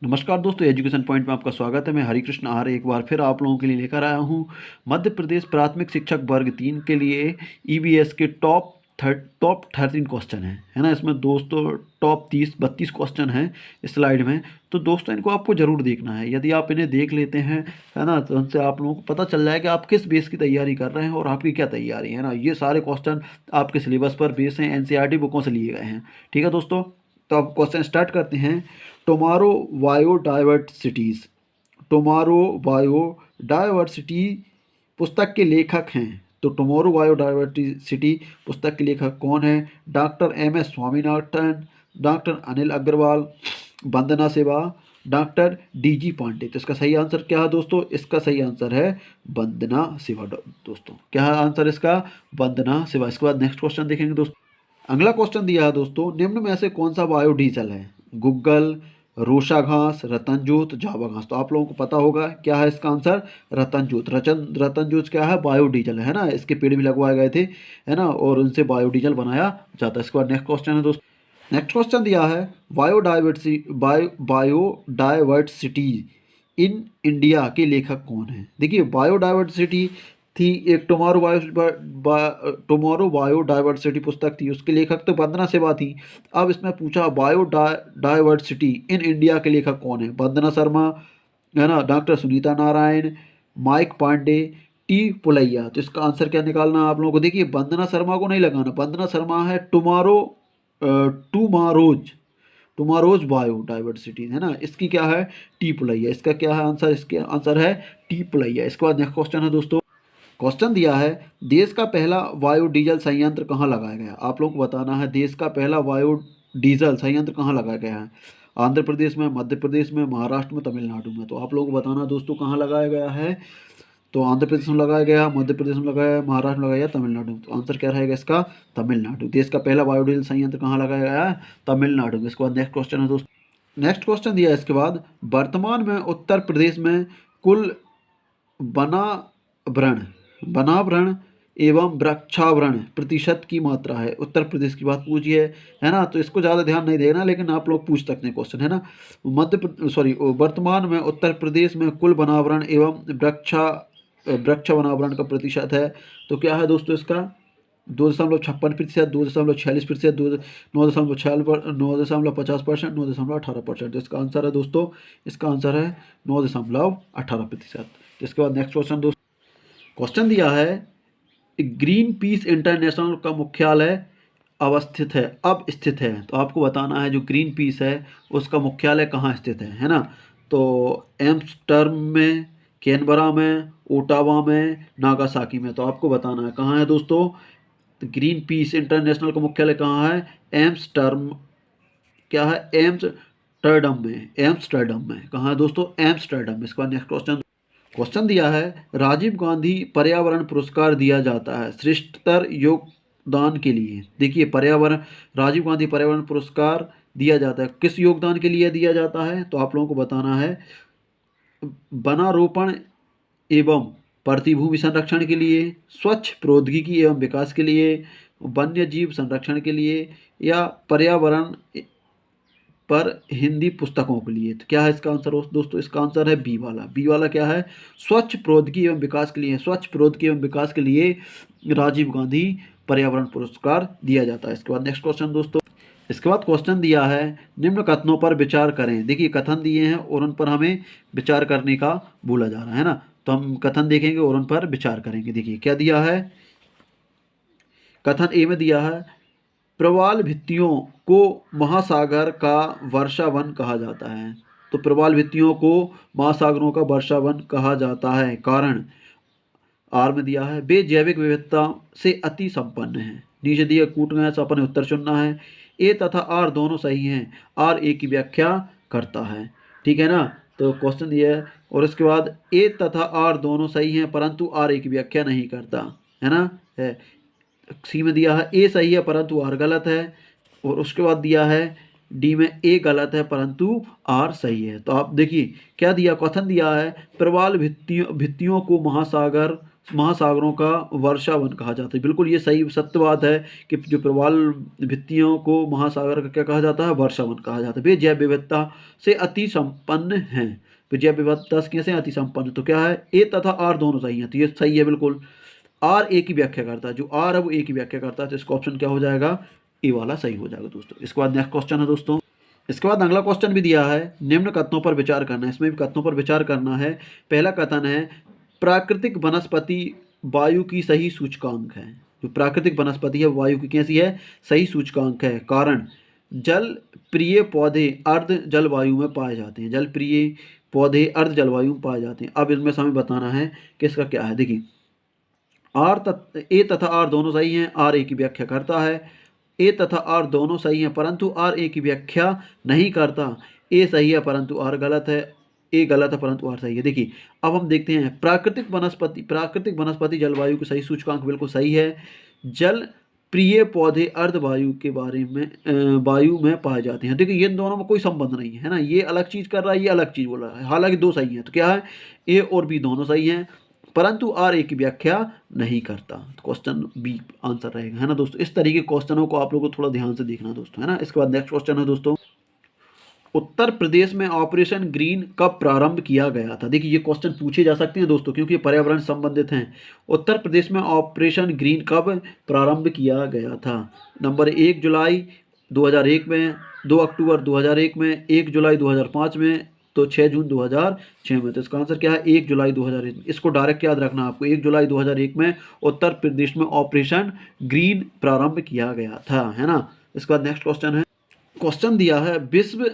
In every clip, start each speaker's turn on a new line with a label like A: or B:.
A: नमस्कार दोस्तों, education point में आपका स्वागत है। मैं हरिकृष्ण आर्य एक बार फिर आप लोगों के लिए लेकर आया हूँ मध्य प्रदेश प्राथमिक शिक्षक वर्ग 3 के लिए ईवीएस के टॉप 13 क्वेश्चन है ना। इसमें दोस्तों टॉप 30-32 क्वेश्चन हैं इस स्लाइड में। तो दोस्तों इनको आपको ज़रूर देखना है। यदि आप इन्हें देख लेते हैं है ना, तो उनसे आप लोगों को पता चल जाएगा कि आप किस बेस की तैयारी कर रहे हैं और आपकी क्या तैयारी है ना। ये सारे क्वेश्चन आपके सिलेबस पर बेस हैं, एनसीईआरटी बुकों से लिए गए हैं। ठीक है दोस्तों, तो अब क्वेश्चन स्टार्ट करते हैं। टुमारो बायोडाइवर्सिटीज़ टुमारो बायोडाइवर्सिटी पुस्तक के लेखक हैं। तो टुमारो बायोडाइवर्सिटी पुस्तक के लेखक कौन है? Doctor M S Swaminathan, doctor Anil Agarwal, Vandana Shiva, doctor D G Pandey. तो इसका सही आंसर क्या है दोस्तों? इसका सही आंसर है वंदना सिवा। दोस्तों क्या है आंसर इसका? वंदना सिवा। इसके बाद नेक्स्ट क्वेश्चन देखेंगे दोस्तों। अगला क्वेश्चन दिया है दोस्तों, निम्न में से कौन सा बायोडीजल है? गुग्गल, रोशा घास, रतनजोत, जावा घास। तो आप लोगों को पता होगा क्या है इसका आंसर? रतनजोत। रतनजोत क्या है? बायोडीजल है ना। इसके पेड़ भी लगवाए गए थे है ना, और उनसे बायोडीजल बनाया जाता है। इसके बाद नेक्स्ट क्वेश्चन है दोस्तों। नेक्स्ट क्वेश्चन दिया है, बायोडाइवर्सिटी इन इंडिया के लेखक कौन है? देखिए बायोडाइवर्सिटी थी एक टुमारो बायोडाइवर्सिटी पुस्तक थी, उसके लेखक तो वंदना सिवा थी। अब इसमें पूछा बायोडाइवर्सिटी इन इंडिया के लेखक कौन है? वंदना शर्मा है ना, doctor Sunita Narain, Mike Pandey, T Pulaiah. तो इसका आंसर क्या निकालना है आप लोगों को? देखिए वंदना शर्मा को नहीं लगाना, वंदना शर्मा है टुमारोज टुमारोज बायोडाइवर्सिटी है ना। इसकी क्या है? टी पुलैया। इसका क्या है आंसर? इसके आंसर है टी पुलैया। इसके बाद नेक्स्ट क्वेश्चन है दोस्तों। क्वेश्चन दिया है, देश का पहला बायोडीजल संयंत्र कहाँ लगाया गया? आप लोग को बताना है देश का पहला बायोडीजल संयंत्र कहाँ लगाया गया है। आंध्र प्रदेश में, मध्य प्रदेश में, महाराष्ट्र में, तमिलनाडु में। तो आप लोगों को बताना दोस्तों कहाँ लगाया गया है। तो आंध्र प्रदेश में लगाया गया, मध्य प्रदेश में लगाया, महाराष्ट्र में लगाया, तमिलनाडु में। तो आंसर क्या रहेगा इसका? तमिलनाडु। देश का पहला बायोडीजल संयंत्र कहाँ लगाया गया है? तमिलनाडु में। इसके बाद नेक्स्ट क्वेश्चन है दोस्तों। नेक्स्ट क्वेश्चन दिया है इसके बाद, वर्तमान में उत्तर प्रदेश में कुल वनावरण वनावरण एवं वृक्षावरण प्रतिशत की मात्रा है। उत्तर प्रदेश की बात पूछी है ना। तो इसको ज़्यादा ध्यान नहीं देना, लेकिन आप लोग पूछ सकते हैं क्वेश्चन है ना। वर्तमान में उत्तर प्रदेश में कुल वनावरण एवं वृक्ष वनावरण का प्रतिशत है। तो क्या है दोस्तों इसका? 2.56%, 2.46%, 9.50%, 9.18%। इसका आंसर है दोस्तों, इसका आंसर है 9.18%। इसके बाद नेक्स्ट क्वेश्चन दोस्तों। क्वेश्चन दिया है, ग्रीन पीस इंटरनेशनल का मुख्यालय अब स्थित है। तो आपको बताना है जो ग्रीन पीस है उसका मुख्यालय कहाँ स्थित है ना। तो एम्स्टर्डम में, कैनबरा में, ओटावा में, नागासाकी में। तो आपको बताना है कहाँ है दोस्तों। तो ग्रीन पीस इंटरनेशनल का मुख्यालय कहाँ है? एम्स्टर्डम। क्या है? एम्स्टर्डम में कहाँ है दोस्तों? एम्स्टर्डम में। इसका नेक्स्ट क्वेश्चन। क्वेश्चन दिया है, राजीव गांधी पर्यावरण पुरस्कार दिया जाता है श्रेष्ठतर योगदान के लिए। देखिए राजीव गांधी पर्यावरण पुरस्कार दिया जाता है किस योगदान के लिए दिया जाता है? तो आप लोगों को बताना है वनारोपण एवं प्रतिभूमि संरक्षण के लिए, स्वच्छ प्रौद्योगिकी एवं विकास के लिए, वन्य जीव संरक्षण के लिए, या पर्यावरण पर हिंदी पुस्तकों के लिए। तो क्या है इसका आंसर दोस्तों? इसका आंसर है बी वाला। बी वाला क्या है? स्वच्छ प्रौद्योगिकी एवं विकास के लिए। स्वच्छ प्रौद्योगिकी एवं विकास के लिए राजीव गांधी पर्यावरण पुरस्कार दिया जाता है। इसके बाद नेक्स्ट क्वेश्चन दोस्तों। इसके बाद क्वेश्चन दिया है, निम्न कथनों पर विचार करें। देखिए कथन दिए हैं और उन पर हमें विचार करने का बोला जा रहा है ना। तो हम कथन देखेंगे और उन पर विचार करेंगे। देखिए क्या दिया है। कथन ए में दिया है, प्रवाल भित्तियों को महासागर का वर्षावन कहा जाता है। तो प्रवाल भित्तियों को महासागरों का वर्षावन कहा जाता है। कारण आर में दिया है, वे जैविक विविधता से अति संपन्न हैं। नीचे दिए कूट गए, तो अपने उत्तर चुनना है। ए तथा आर दोनों सही हैं, आर ए की व्याख्या करता है। ठीक है ना। तो क्वेश्चन दिया है और इसके बाद ए तथा आर दोनों सही हैं परंतु आर ए की व्याख्या नहीं करता है ना। सी में दिया है, ए सही है परंतु आर गलत है। और उसके बाद दिया है, डी में ए गलत है परंतु आर सही है। तो आप देखिए क्या दिया, कथन दिया है प्रवाल भित्तियों को महासागरों का वर्षावन कहा जाता है। बिल्कुल ये सही सत्य बात है कि जो प्रवाल भित्तियों को महासागर का क्या कहा जाता है, वर्षावन कहा जाता है। वे जैव विविधता से अति संपन्न हैं। वे जैव विविधता से कैसे अति संपन्न, तो क्या है ए तथा आर दोनों सही हैं, तो ये सही है बिल्कुल। आर ए की व्याख्या करता है, जो आर है वो ए की व्याख्या करता है, तो इसका ऑप्शन क्या हो जाएगा, ए वाला सही हो जाएगा दोस्तों। इसके बाद नेक्स्ट क्वेश्चन है दोस्तों, इसके बाद अगला क्वेश्चन भी दिया है, निम्न कथनों पर विचार करना है। इसमें भी कथनों पर विचार करना है। पहला कथन है प्राकृतिक वनस्पति वायु की सही सूचकांक है। जो प्राकृतिक वनस्पति है वायु की कैसी है, सही सूचकांक है। कारण जल प्रिय पौधे अर्ध जलवायु में पाए जाते हैं। जल प्रिय पौधे अर्ध जलवायु में पाए जाते हैं। अब इसमें हमें बताना है कि इसका क्या है। देखिए ए तथा आर दोनों सही हैं, आर ए की व्याख्या करता है। ए तथा आर दोनों सही हैं परंतु आर ए की व्याख्या नहीं करता। ए सही है परंतु आर गलत है, ए गलत है परंतु आर सही है। देखिए अब हम देखते हैं प्राकृतिक वनस्पति जलवायु की सही सूचकांक बिल्कुल सही है। जल प्रिय पौधे अर्धवायु के बारे में वायु में पाए जाते हैं। देखिए ये दोनों में कोई संबंध नहीं है ना, ये अलग चीज़ कर रहा है, ये अलग चीज़ बोल रहा है, हालांकि दो सही हैं। तो क्या है, ए और बी दोनों सही हैं परंतु आर ए की व्याख्या नहीं करता। तो क्वेश्चन बी आंसर रहेगा, है ना दोस्तों। इस तरीके के क्वेश्चनों को आप लोगों को थोड़ा ध्यान से देखना दोस्तों, है ना। इसके बाद नेक्स्ट क्वेश्चन है दोस्तों, उत्तर प्रदेश में ऑपरेशन ग्रीन कब प्रारंभ किया गया था। देखिए ये क्वेश्चन पूछे जा सकते हैं दोस्तों क्योंकि पर्यावरण संबंधित हैं। उत्तर प्रदेश में ऑपरेशन ग्रीन कब प्रारंभ किया गया था। नंबर 1 जुलाई 2001 में, 2 अक्टूबर 2001 में, 1 जुलाई 2005 में, तो 6 जून 2006 में। तो इसका आंसर क्या है, 1 जुलाई 2001 में। इसको डायरेक्ट याद रखना आपको, 1 जुलाई 2001 में उत्तर प्रदेश में ऑपरेशन ग्रीन प्रारंभ किया गया था, है ना। इसके बाद नेक्स्ट क्वेश्चन है, क्वेश्चन दिया है विश्व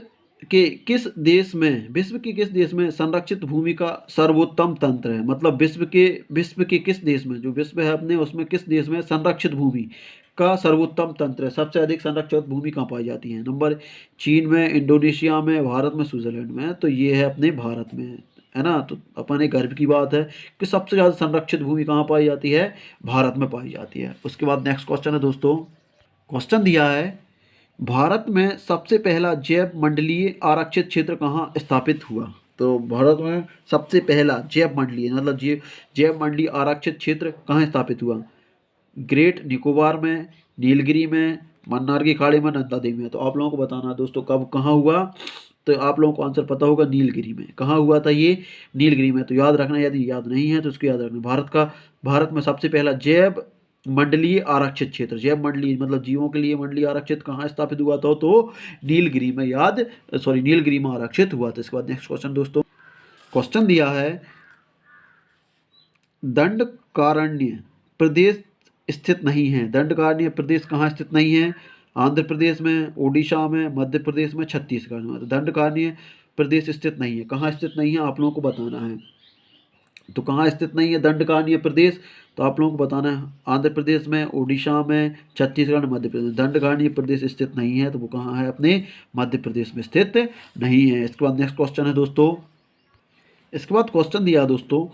A: के किस देश में संरक्षित भूमि का सर्वोत्तम तंत्र है। मतलब विश्व के किस देश में, जो विश्व है अपने उसमें किस देश में संरक्षित भूमि का सर्वोत्तम तंत्र है। सबसे अधिक संरक्षित भूमि कहाँ पाई जाती है। नंबर चीन में, इंडोनेशिया में, भारत में, स्विट्जरलैंड में। तो ये है अपने भारत में, है ना। तो अपने गर्व की बात है कि सबसे ज़्यादा संरक्षित भूमि कहाँ पाई जाती है, भारत में पाई जाती है। उसके बाद नेक्स्ट क्वेश्चन है दोस्तों, क्वेश्चन दिया है भारत में सबसे पहला जैव मंडलीय आरक्षित क्षेत्र कहाँ स्थापित हुआ। तो भारत में सबसे पहला जैव मंडलीय मतलब जैव मंडलीय आरक्षित क्षेत्र कहाँ स्थापित हुआ। ग्रेट निकोबार में, नीलगिरी में, मन्नार की खाड़ी में, नंदा देवी में। तो आप लोगों को बताना है दोस्तों कब कहाँ हुआ। तो आप लोगों को आंसर पता होगा, नीलगिरी में। कहाँ हुआ था ये, नीलगिरी में। तो याद रखना, यदि याद नहीं है तो उसको याद रखना। भारत में सबसे पहला जैव मंडलीय आरक्षित क्षेत्र, जैव मंडलीय मतलब जीवों के लिए मंडलीय आरक्षित कहाँ स्थापित हुआ था, तो नीलगिरी में नीलगिरी में आरक्षित हुआ था। इसके बाद नेक्स्ट क्वेश्चन दोस्तों, क्वेश्चन दिया है दंडकारण्य प्रदेश स्थित नहीं है। दंडकारण्य प्रदेश कहाँ स्थित नहीं है, आंध्र प्रदेश में, ओडिशा में, मध्य प्रदेश में, छत्तीसगढ़ में। तो दंडकारण्य प्रदेश स्थित नहीं है, कहाँ स्थित नहीं है आप लोगों को बताना है। तो कहाँ स्थित नहीं है दंडकारण्य प्रदेश, तो आप लोगों को बताना है आंध्र प्रदेश में, ओडिशा में, छत्तीसगढ़, मध्य प्रदेश। दंडकारण्य प्रदेश स्थित नहीं है तो वो कहाँ है, अपने मध्य प्रदेश में स्थित नहीं है। इसके बाद नेक्स्ट क्वेश्चन है दोस्तों, इसके बाद क्वेश्चन दिया दोस्तों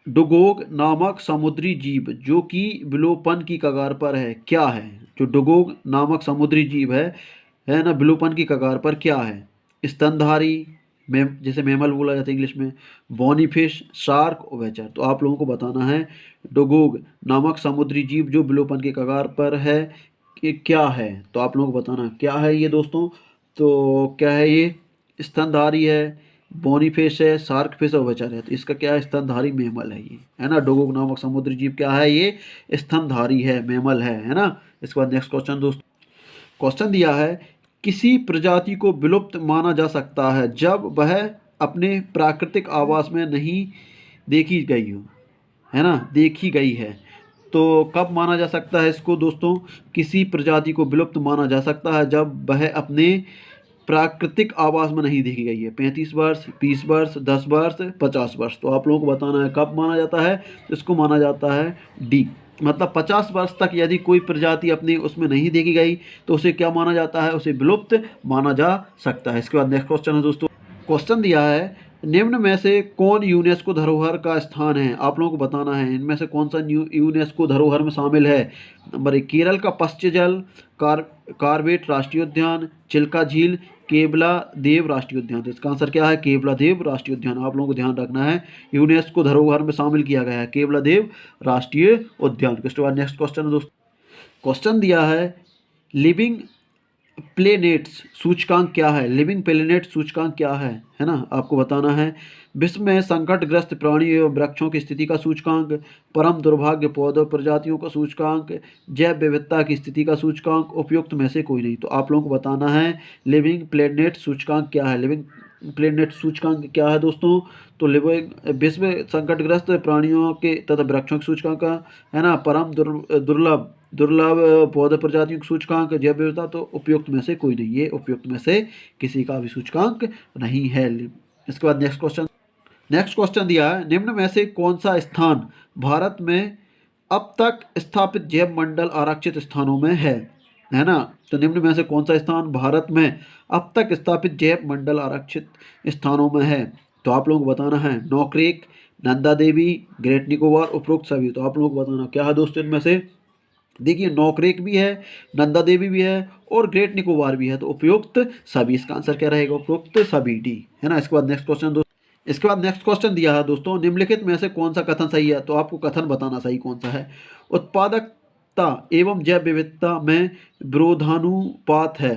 A: डुगोग नामक समुद्री जीव जो कि विलोपन की कगार पर है, क्या है। जो डुगोग नामक समुद्री जीव है ना, विलोपन की कगार पर क्या है। स्तनधारी जैसे मैमल बोला जाता है इंग्लिश में, बॉनी फिश, शार्क, ओवेचर। तो आप लोगों को बताना है डुगोग नामक समुद्री जीव जो विलोपन के कगार पर है कि क्या है। तो आप लोगों को बताना क्या है ये दोस्तों। तो क्या है ये, स्तनधारी है, बॉनी फिश है, शार्क फिश और ओवेचर है। तो इसका क्या है, स्तनधारी मैमल है ये, है ना। डुगोग नामक समुद्री जीव क्या है, ये स्तनधारी है, मैमल है ना। इसके बाद नेक्स्ट क्वेश्चन दोस्तों, क्वेश्चन दिया है किसी प्रजाति को विलुप्त माना जा सकता है जब वह अपने प्राकृतिक आवास में नहीं देखी गई हो, है ना, देखी गई है। तो कब माना जा सकता है इसको दोस्तों, किसी प्रजाति को विलुप्त माना जा सकता है जब वह अपने प्राकृतिक आवास में नहीं देखी गई है। 35 वर्ष, 20 वर्ष, 10 वर्ष, 50 वर्ष। तो आप लोगों को बताना है कब माना जाता है। इसको माना जाता है डी, मतलब 50 वर्ष तक यदि कोई प्रजाति अपने उसमें नहीं देखी गई तो उसे क्या माना जाता है, उसे विलुप्त माना जा सकता है। इसके बाद नेक्स्ट क्वेश्चन है दोस्तों, क्वेश्चन दिया है निम्न में से कौन यूनेस्को धरोहर का स्थान है? आप लोगों को बताना है इनमें से कौन सा यूनेस्को धरोहर में शामिल है। नंबर 1 केरल का पश्चिम जल, कार कार्बेट राष्ट्रीय उद्यान, चिल्का झील, केवला देव राष्ट्रीय उद्यान। तो इसका आंसर क्या है? केवला देव राष्ट्रीय उद्यान। आप लोगों को ध्यान रखना है यूनेस्को धरोहर में शामिल किया गया है केवला देव राष्ट्रीय उद्यान। उसके बाद नेक्स्ट क्वेश्चन है दोस्तों। क्वेश्चन दिया है लिविंग प्लेनेट्स सूचकांक क्या है? लिविंग प्लेनेट सूचकांक क्या है ना? आपको बताना है। विश्व में संकटग्रस्त प्राणी एवं वृक्षों की स्थिति का सूचकांक, परम दुर्भाग्य पौधों प्रजातियों का सूचकांक, जैव विविधता की स्थिति का सूचकांक, उपयुक्त में से कोई नहीं। तो आप लोगों को बताना है लिविंग प्लेनेट सूचकांक क्या है। लिविंग प्लेनेट सूचकांक क्या है दोस्तों? तो लिविंग विश्व संकटग्रस्त प्राणियों के तथा वृक्षों के सूचकांक का है ना, परम दुर्लभ दुर्लभ पौधे प्रजातियों के सूचकांक, जैव विविधता। तो उपयुक्त में से कोई नहीं, ये उपयुक्त में से किसी का भी सूचकांक नहीं है। इसके बाद नेक्स्ट क्वेश्चन दिया है निम्न में से कौन सा स्थान भारत में अब तक स्थापित जैव मंडल आरक्षित स्थानों में है ना? तो निम्न में से कौन सा स्थान भारत में अब तक स्थापित जैव मंडल आरक्षित स्थानों में है? तो आप लोगों को बताना है नौक्रेक, नंदा देवी, ग्रेट निकोबार, उपरोक्त सभी। तो आप लोगों को बताना क्या है दोस्तों इनमें से। देखिए नौक्रेक भी है, नंदा देवी भी है और ग्रेट निकोबार भी है। तो उपयुक्त सभी, इसका आंसर क्या रहेगा? उपयुक्त सभी, डी, है ना। इसके बाद नेक्स्ट क्वेश्चन दिया है दोस्तों निम्नलिखित में से कौन सा कथन सही है? तो आपको कथन बताना सही कौन सा है। उत्पादकता एवं जैव विविधता में विरोधानुपात है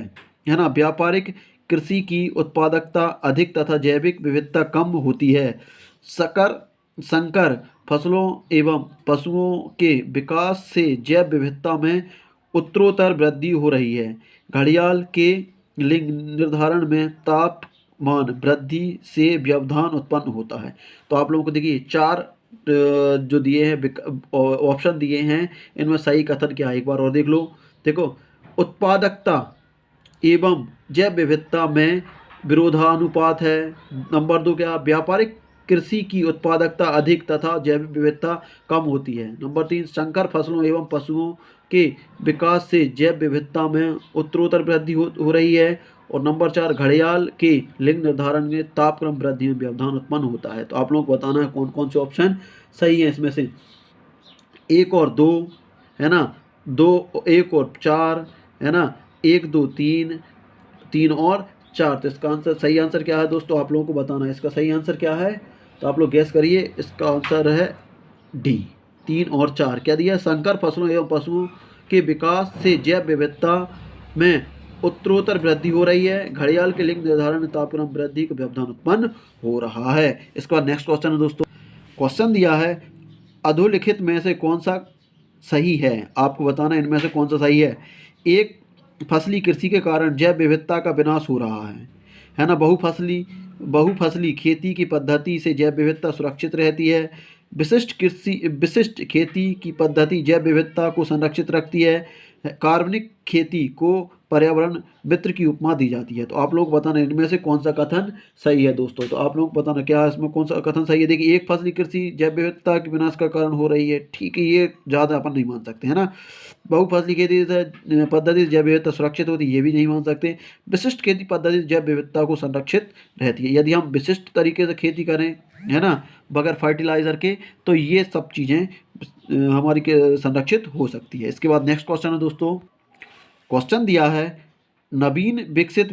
A: ना। व्यापारिक कृषि की उत्पादकता अधिक तथा जैविक विविधता कम होती है। संकर फसलों एवं पशुओं के विकास से जैव विविधता में उत्तरोत्तर वृद्धि हो रही है। घड़ियाल के लिंग निर्धारण में तापमान वृद्धि से व्यवधान उत्पन्न होता है। तो आप लोगों को देखिए चार जो दिए हैं ऑप्शन दिए हैं, इनमें सही कथन क्या है एक बार और देख लो। देखो उत्पादकता एवं जैव विविधता में विरोधानुपात है। नंबर 2 क्या? व्यापारिक कृषि की उत्पादकता अधिक तथा जैव विविधता कम होती है। नंबर 3 संकर फसलों एवं पशुओं के विकास से जैव विविधता में उत्तरोत्तर वृद्धि हो रही है। और नंबर 4 घड़ियाल के लिंग निर्धारण में तापक्रम वृद्धि में व्यवधान उत्पन्न होता है। तो आप लोगों को बताना है कौन कौन से ऑप्शन सही है इसमें से। 1 और 2 है ना, 1 और 4 है ना, 1 2 3, 3 और 4। तो इसका आंसर सही आंसर क्या है दोस्तों? आप लोगों को बताना है इसका सही आंसर क्या है। तो आप लोग गैस करिए, इसका आंसर है डी, 3 और 4। क्या दिया? संकर फसलों एवं पशुओं के विकास से जैव विविधता में उत्तरोत्तर वृद्धि हो रही है। घड़ियाल के लिंग निर्धारण में तापक्रम वृद्धि का व्यवधान उत्पन्न हो रहा है। इसके बाद नेक्स्ट क्वेश्चन है दोस्तों। क्वेश्चन दिया है अधोलिखित में से कौन सा सही है? आपको बताना है इनमें से कौन सा सही है। एक फसली कृषि के कारण जैव विविधता का विनाश हो रहा है ना। बहुफसली खेती की पद्धति से जैव विविधता सुरक्षित रहती है। विशिष्ट खेती की पद्धति जैव विविधता को संरक्षित रखती है। कार्बनिक खेती को पर्यावरण मित्र की उपमा दी जाती है। तो आप लोग बताना इनमें से कौन सा कथन सही है दोस्तों। तो आप लोग बताना क्या है इसमें कौन सा कथन सही है। देखिए एक फसली कृषि जैव विविधता के विनाश का कारण हो रही है, ठीक है, ये ज़्यादा अपन नहीं मान सकते, है ना। बहुफसली खेती पद्धति से जैव विविधता सुरक्षित होती है, ये भी नहीं मान सकते। विशिष्ट खेती पद्धति से जैव विविधता को संरक्षित रहती है। यदि हम विशिष्ट तरीके से खेती करें, है ना, बगैर फर्टिलाइज़र के, तो ये सब चीज़ें हमारी संरक्षित हो सकती है। इसके बाद नेक्स्ट क्वेश्चन है दोस्तों। क्वेश्चन दिया है नवीन विकसित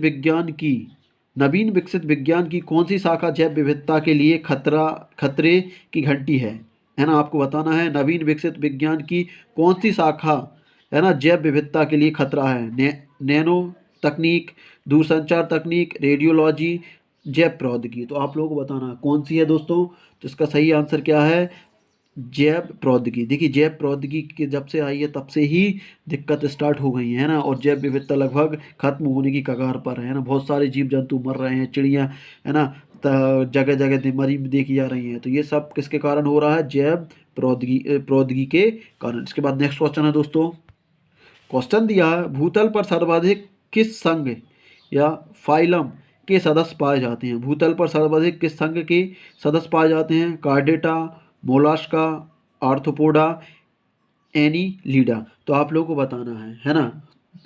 A: विज्ञान की कौन सी शाखा जैव विविधता के लिए खतरे की घंटी है ना। आपको बताना है नवीन विकसित विज्ञान की कौन सी शाखा है ना जैव विविधता के लिए खतरा है। नैनो तकनीक, दूरसंचार तकनीक, रेडियोलॉजी, जैव प्रौद्योगिकी। तो आप लोगों को बताना कौन सी है दोस्तों। तो इसका सही आंसर क्या है? जैव प्रौद्योगिकी। देखिए जैव प्रौद्योगिकी जब से आई है तब से ही दिक्कत स्टार्ट हो गई है ना, और जैव विविधता लगभग खत्म होने की कगार पर है ना। बहुत सारे जीव जंतु मर रहे हैं, चिड़ियाँ है ना, जगह जगह मरी देखी जा रही हैं। तो ये सब किसके कारण हो रहा है? जैव प्रौद्योगिकी के कारण। इसके बाद नेक्स्ट क्वेश्चन है दोस्तों। क्वेश्चन दिया है भूतल पर सर्वाधिक किस संघ या फाइलम के सदस्य पाए जाते हैं। भूतल पर सर्वाधिक किस संघ के सदस्य पाए जाते हैं? Chordata, Mollusca, arthropoda, Annelida. तो आप लोगों को बताना है ना।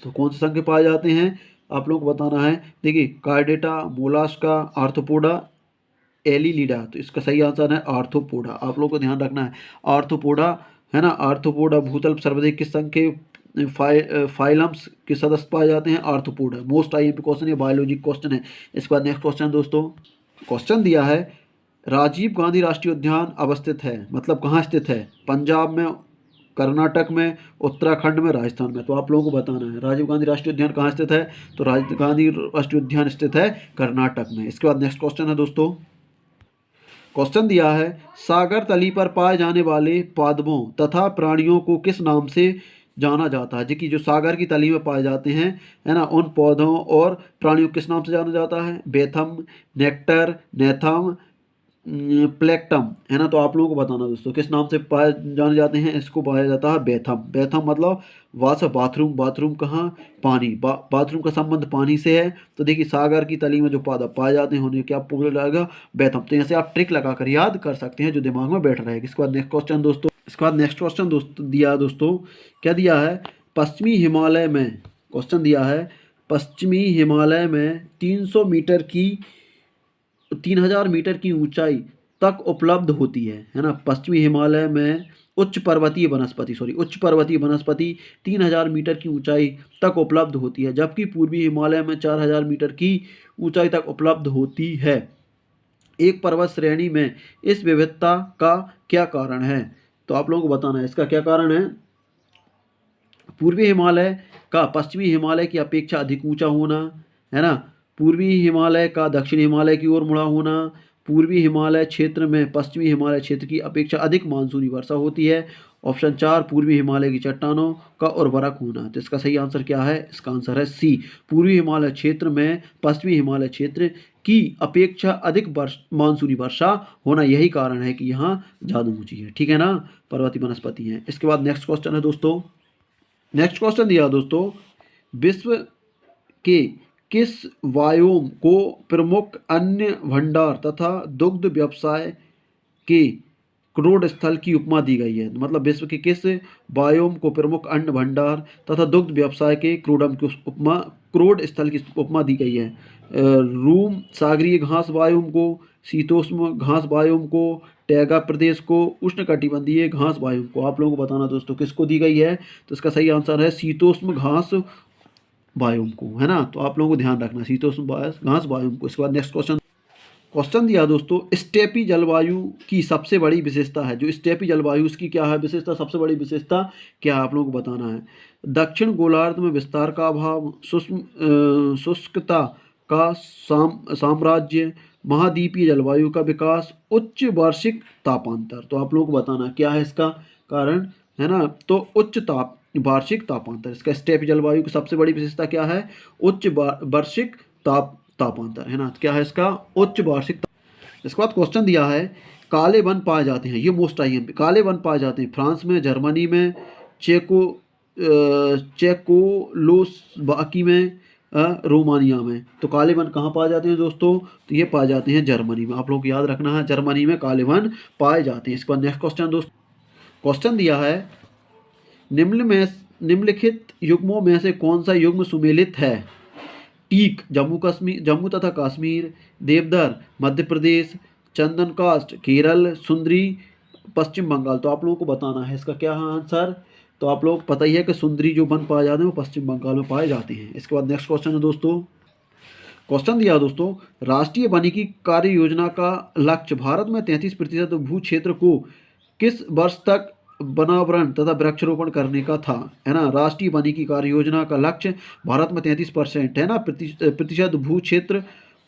A: तो कौन से संघ पाए जाते हैं आप लोगों को बताना है। देखिए कार्डेटा, मोलास्का, आर्थ्रोपोडा, एलिलीडा, तो इसका सही आंसर है आर्थ्रोपोडा। आप लोगों को ध्यान रखना है आर्थ्रोपोडा, है ना। आर्थ्रोपोडा भूतल पर सर्वाधिक किस संघ के फाइलम्स के सदस्य पाए जाते हैं? आर्थ्रोपोडा। मोस्ट आईएमपी क्वेश्चन, ये बायोलॉजी क्वेश्चन है। इसके बाद नेक्स्ट क्वेश्चन दोस्तों, क्वेश्चन दिया है राजीव गांधी राष्ट्रीय उद्यान अवस्थित है, मतलब कहाँ स्थित है? पंजाब में, कर्नाटक में, उत्तराखंड में, राजस्थान में। तो आप लोगों को बताना है राजीव गांधी राष्ट्रीय उद्यान कहाँ स्थित है। तो राजीव गांधी राष्ट्रीय उद्यान स्थित है कर्नाटक में। इसके बाद नेक्स्ट क्वेश्चन है दोस्तों, क्वेश्चन दिया है सागर तली पर पाए जाने वाले पादपों तथा प्राणियों को किस नाम से जाना जाता है? जी कि जो सागर की तली में पाए जाते हैं, है ना, उन पौधों और प्राणियों को किस नाम से जाना जाता है? बेथम, नेक्टर, नेथम, प्लेक्टम, है ना। तो आप लोगों को बताना दोस्तों किस नाम से पाए जाने जाते हैं? इसको पाया जाता है बेथम। बेथम मतलब वास बाथरूम, बाथरूम कहाँ? पानी, बाथरूम का संबंध पानी से है। तो देखिए सागर की तली में जो पौधा पाए जाते हैं उन्हें क्या बोला जाएगा? बेथम। तो ऐसे आप ट्रिक लगा कर याद कर सकते हैं जो दिमाग में बैठ रहेगा। इसके बाद नेक्स्ट क्वेश्चन दोस्तों, इसके बाद नेक्स्ट क्वेश्चन दोस्तों दिया है दोस्तों, क्या दिया है? पश्चिमी हिमालय में, क्वेश्चन दिया है पश्चिमी हिमालय में 300 मीटर की 3000 मीटर की ऊंचाई तक उपलब्ध होती है ना। पश्चिमी हिमालय में उच्च पर्वतीय वनस्पति 3000 मीटर की ऊंचाई तक उपलब्ध होती है, जबकि पूर्वी हिमालय में 4000 मीटर की ऊंचाई तक उपलब्ध होती है। एक पर्वत श्रेणी में इस विविधता का क्या कारण है? तो आप लोगों को बताना है इसका क्या कारण है। पूर्वी हिमालय का पश्चिमी हिमालय की अपेक्षा अधिक ऊंचा होना, है ना। पूर्वी हिमालय का दक्षिण हिमालय की ओर मुड़ा होना। पूर्वी हिमालय क्षेत्र में पश्चिमी हिमालय क्षेत्र की अपेक्षा अधिक मानसूनी वर्षा होती है। ऑप्शन 4 पूर्वी हिमालय की चट्टानों का उर्वरक होना। तो इसका सही आंसर क्या है? इसका आंसर है सी, पूर्वी हिमालय क्षेत्र में पश्चिमी हिमालय क्षेत्र की अपेक्षा अधिक मानसूनी वर्षा होना, यही कारण है कि यहाँ ज़्यादा ऊंची है। ठीक है ना, पर्वतीय वनस्पति हैं। इसके बाद नेक्स्ट क्वेश्चन है दोस्तों, नेक्स्ट क्वेश्चन दिया दोस्तों, विश्व के किस वायोम को प्रमुख अन्न भंडार तथा दुग्ध व्यवसाय के क्रोड स्थल की उपमा दी गई है? मतलब विश्व के किस वायोम को प्रमुख अन्न भंडार तथा दुग्ध व्यवसाय के क्रोड स्थल की उपमा दी गई है? रूम सागरीय घास वायोम को, शीतोष्ण घास वायोम को, टैगा प्रदेश को, उष्णकटिबंधीय घास वायोम को। आप लोगों को बताना दोस्तों किसको दी गई है। तो इसका सही आंसर है शीतोष्ण घास वायोम को, है ना। तो आप लोगों को ध्यान रखना शीतोष्ण घास वायोम को। इसके बाद नेक्स्ट क्वेश्चन, क्वेश्चन दिया दोस्तों स्टेपी जलवायु की सबसे बड़ी विशेषता है। जो स्टेपी जलवायु उसकी क्या है विशेषता, सबसे बड़ी विशेषता क्या है? आप लोगों को बताना है। दक्षिण गोलार्ध में विस्तार का अभाव, शुष्कता का साम्राज्य, महाद्वीपीय जलवायु का विकास, उच्च वार्षिक तापांतर। तो आप लोगों को बताना क्या है इसका कारण, है ना। तो उच्च वार्षिक तापांतर। इसका स्टेपी जलवायु की सबसे बड़ी विशेषता क्या है? उच्च वार्षिक तापांतर, है ना। क्या है इसका? उच्च वार्षिक। इसके बाद क्वेश्चन दिया है काले वन पाए जाते हैं, ये मोस्ट आईएमपी, काले वन पाए जाते हैं फ्रांस में, जर्मनी में, चेकोस्लोवाकी में, रोमानिया में। तो काले वन कहाँ पाए जाते हैं दोस्तों? तो ये पाए जाते हैं जर्मनी में। आप लोग याद रखना है जर्मनी में काले वन पाए जाते हैं। इसके बाद नेक्स्ट क्वेश्चन दोस्तों, क्वेश्चन दिया है निम्नलिखित युग्मों में से कौन सा युग्म सुमेलित है? टीक जम्मू तथा कश्मीर, देवदार मध्य प्रदेश, चंदन काष्ठ केरल, सुंदरी पश्चिम बंगाल। तो आप लोगों को बताना है इसका क्या है आंसर। तो आप लोग पता ही है कि सुंदरी जो वन पाए जाते हैं वो पश्चिम बंगाल में पाए जाते हैं। इसके बाद नेक्स्ट क्वेश्चन है दोस्तों, क्वेश्चन दिया दोस्तों राष्ट्रीय वानिकी कार्य योजना का लक्ष्य भारत में 33% भू क्षेत्र को किस वर्ष तक वनावरण तथा वृक्षारोपण करने का था, है ना। राष्ट्रीय वानिकी कार्य योजना का लक्ष्य भारत में 33%, है ना, प्रतिशत भू क्षेत्र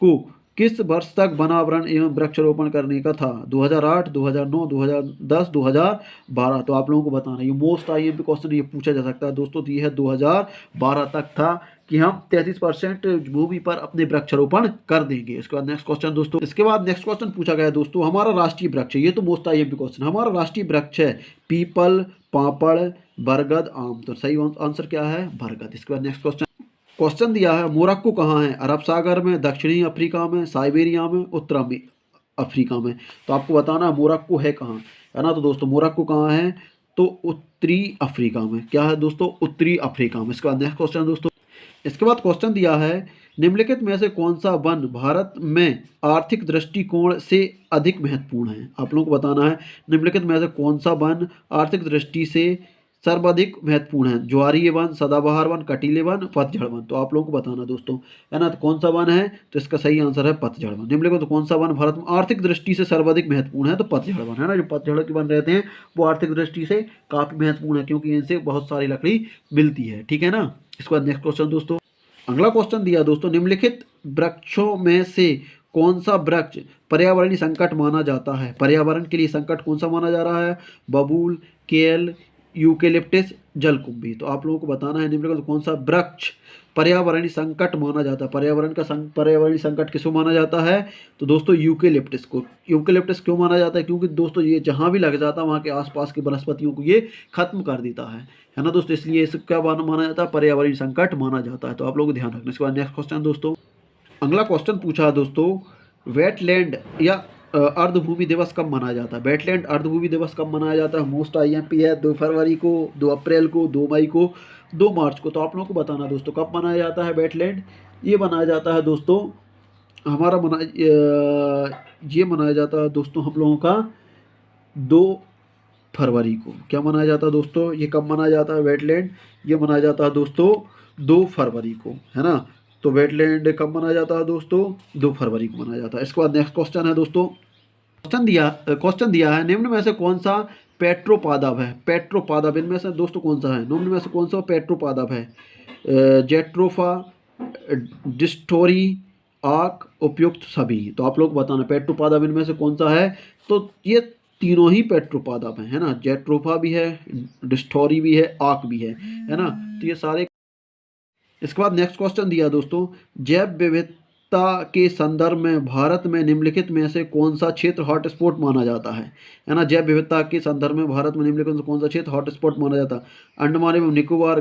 A: को किस वर्ष तक वनावरण एवं वृक्षारोपण करने का था? 2008, 2009, 2010, 2012। तो आप लोगों को बताना, ये मोस्ट आईएमपी क्वेश्चन ये पूछा जा सकता है दोस्तों। तो ये है 2012 तक था कि हम 33% भूमि पर अपने वृक्षारोपण कर देंगे। इसके बाद नेक्स्ट क्वेश्चन दोस्तों, इसके बाद नेक्स्ट क्वेश्चन पूछा गया दोस्तों हमारा राष्ट्रीय वृक्ष है, ये तो मोस्ट आईएमपी क्वेश्चन, हमारा राष्ट्रीय वृक्ष है पीपल, पापड़, बरगद, आम। तो सही आंसर क्या है? बरगद। इसके बाद नेक्स्ट क्वेश्चन, क्वेश्चन दिया है मोरक्को कहाँ है? अरब सागर में, दक्षिणी अफ्रीका में, साइबेरिया में, उत्तरी अफ्रीका में। तो आपको बताना मोरक्को है कहाँ, है ना। तो दोस्तों मोरक्को कहाँ है? तो उत्तरी अफ्रीका में। क्या है दोस्तों? उत्तरी अफ्रीका में। इसके बाद नेक्स्ट क्वेश्चन दोस्तों, इसके बाद क्वेश्चन दिया है निम्नलिखित में से कौन सा वन भारत में आर्थिक दृष्टिकोण से अधिक महत्वपूर्ण है? आप लोगों को बताना है निम्नलिखित में से कौन सा वन आर्थिक दृष्टि से सर्वाधिक महत्वपूर्ण है। ज्वारीय वन, सदाबहार वन, कटीले वन, पतझड़ वन। तो आप लोगों को बताना दोस्तों, है ना। तो कौन सा वन है? तो इसका सही आंसर है पतझड़ वन। निम्नलिखित तो कौन सा वन भारत में आर्थिक दृष्टि से सर्वाधिक महत्वपूर्ण है? तो पतझड़ वन, है ना। जो पतझड़ के वन रहते हैं वो आर्थिक दृष्टि से काफ़ी महत्वपूर्ण है, क्योंकि इनसे बहुत सारी लकड़ी मिलती है, ठीक है ना। इसके बाद नेक्स्ट क्वेश्चन दोस्तों, अगला क्वेश्चन दिया दोस्तों, निम्नलिखित वृक्षों में से कौन सा वृक्ष पर्यावरणीय संकट माना जाता है? पर्यावरण के लिए संकट कौन सा माना जा रहा है? बबूल, केल, यूकेलिप्टिस, जलकुंभी। तो आप लोगों को बताना है निम्नलिखित कौन सा वृक्ष पर्यावरणीय संकट माना जाता है। पर्यावरणीय संकट किसको माना जाता है? तो दोस्तों यूकेलिप्टिस को। यूकेलिप्टिस क्यों माना जाता है? क्योंकि दोस्तों ये जहाँ भी लग जाता है वहाँ के आसपास की वनस्पतियों को ये खत्म कर देता है ना दोस्तों। इसलिए इसे क्या माना जाता है? पर्यावरणीय संकट माना जाता है। तो आप लोगों को ध्यान रखना। इसके बाद नेक्स्ट क्वेश्चन दोस्तों, अगला क्वेश्चन पूछा है दोस्तों, वेटलैंड या अर्धभूमि दिवस कब मनाया जाता है? वेटलैंड अर्धभूमि दिवस कब मनाया जाता है? मोस्ट IMP है 2 फरवरी को, 2 अप्रैल को, 2 मई को, 2 मार्च को। तो आप लोगों को बताना दोस्तों कब मनाया जाता है वेटलैंड। ये मनाया जाता है दोस्तों ये मनाया जाता है दोस्तों हम लोगों का 2 फरवरी को। क्या मनाया जाता है दोस्तों? ये कब मनाया जाता है वेटलैंड? ये मनाया जाता है दोस्तों 2 फरवरी को, है ना। तो वेटलैंड कब मनाया जाता है दोस्तों? 2 फरवरी को मनाया जाता है। इसके बाद नेक्स्ट क्वेश्चन है दोस्तों, क्वेश्चन दिया है, निम्न में से कौन सा पेट्रोपादप है? पेट्रोपादप इनमें से दोस्तों कौन सा है? निम्न में से कौन सा पेट्रोपादप है? जेट्रोफा, डिस्टोरी, आक, उपयुक्त सभी। तो आप लोग बताना पेट्रोपादप इनमें से कौन सा है? तो ये तीनों ही पेट्रोपादप हैं, है ना। जेट्रोफा भी है, डिस्टोरी भी है, आक भी है ना। तो ये सारे। इसके बाद नेक्स्ट क्वेश्चन दिया दोस्तों, जैव विविधता के संदर्भ में भारत में निम्नलिखित में से कौन सा क्षेत्र हॉटस्पॉट माना जाता है ना। जैव विविधता के संदर्भ में भारत में निम्नलिखित में कौन सा क्षेत्र हॉटस्पॉट माना जाता है? अंडमान एवं निकोबार,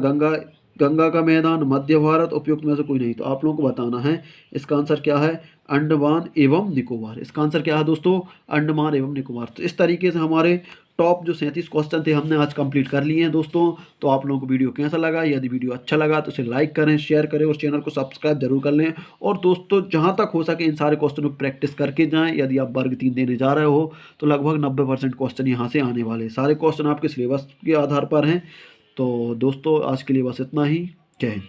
A: गंगा का मैदान, मध्य भारत, उपयुक्त में से कोई नहीं। तो आप लोगों को बताना है इसका आंसर क्या है? अंडमान एवं निकोबार। इसका आंसर क्या है दोस्तों? अंडमान एवं निकोबार। तो इस तरीके से हमारे टॉप जो 37 क्वेश्चन थे हमने आज कंप्लीट कर लिए हैं दोस्तों। तो आप लोगों को वीडियो कैसा लगा? यदि वीडियो अच्छा लगा तो इसे लाइक करें, शेयर करें और चैनल को सब्सक्राइब जरूर कर लें। और दोस्तों जहां तक हो सके इन सारे क्वेश्चनों को प्रैक्टिस करके जाएं। यदि आप वर्ग 3 देने जा रहे हो तो लगभग 90% क्वेश्चन यहाँ से आने वाले हैं। सारे क्वेश्चन आपके सिलेबस के आधार पर हैं। तो दोस्तों आज के लिए बस इतना ही। जय हिंद।